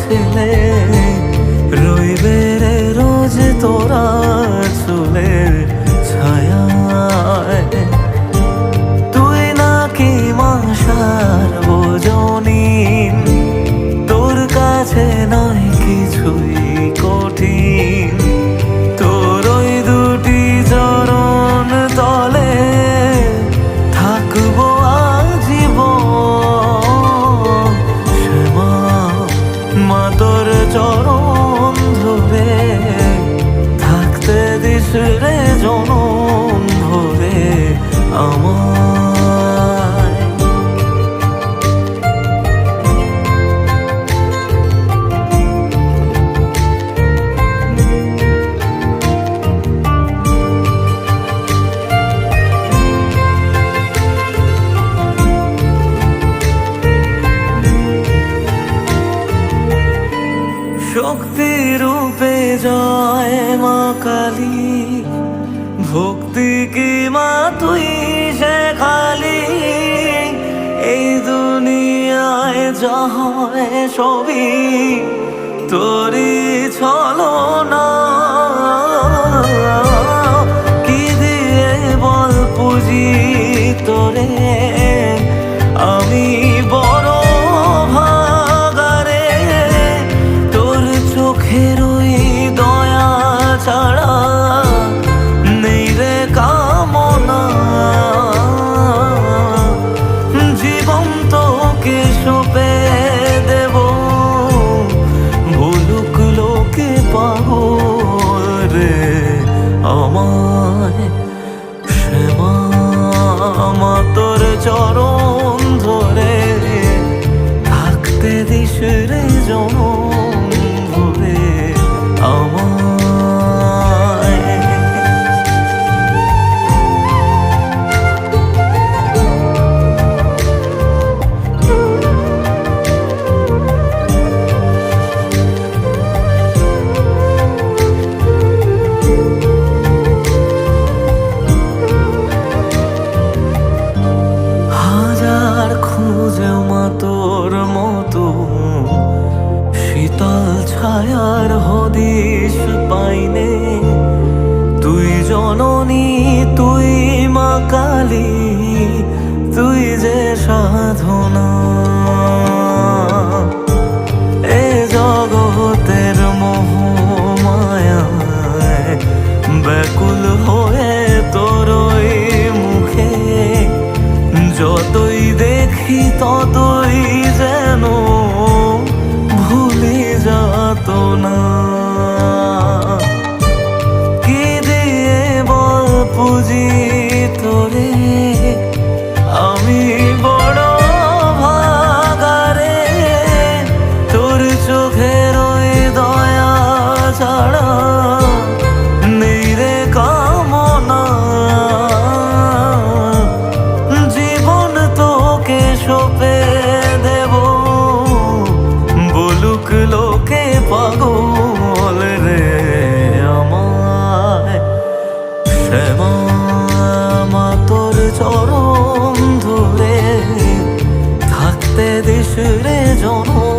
ছেলে রইবে রে রোজ তোরা চুলের ছায়ায়। তুই নাকি মাসার বোঝনিন, তোর কাছে নয় কিছুই কঠিন। তোর ওই দুটি চরণ তলে থাকবো আজীবন। শ্যামা মা তোর চরণ ধরে থাকতে দিস রে জনম ভরে আমায়। শক্তি রূপে জয় মা কালী, ভক্তি কি মা তুই শেখালি। এই দুনিয়ায় যা হয় সবই তোরই ছলনা। কি দিয়ে বল পুজি তোরে আমি বড় ভাগারে। তোর চোখের ওই দয়া ছাড়া নেই রে কামনা। জীবন তোকে সঁপে দেব, বলুক লোকে পাগল রে আমায়। শ্যামা মা তোর চরণ ধরে থাকতে দিস রে জনম ভরে আমায়। হাজার খুঁজে মা তোর মতো শীতল ছায়ার হদিশ পাইনে। তুই জননী তুই মা কালী, তুই যে সাধনা। এ জগতের মোহ মায়ায় ব্যাকুল হয়ে তোর ওই মুখে যতই দেখি ততই যেন ভুলে যাত না। কি দিয়ে বল পুজি তোরে আমি বড় ভাগারে। তোর চোখের ওই দয়া ছাড়া নেই রে কামনা। জীবন তোকে সঁপে দেব, বলুক লোকে পাগল রে আমায়। শ্যামা মা তোর চরণ ধরে থাকতে দিস রে জনম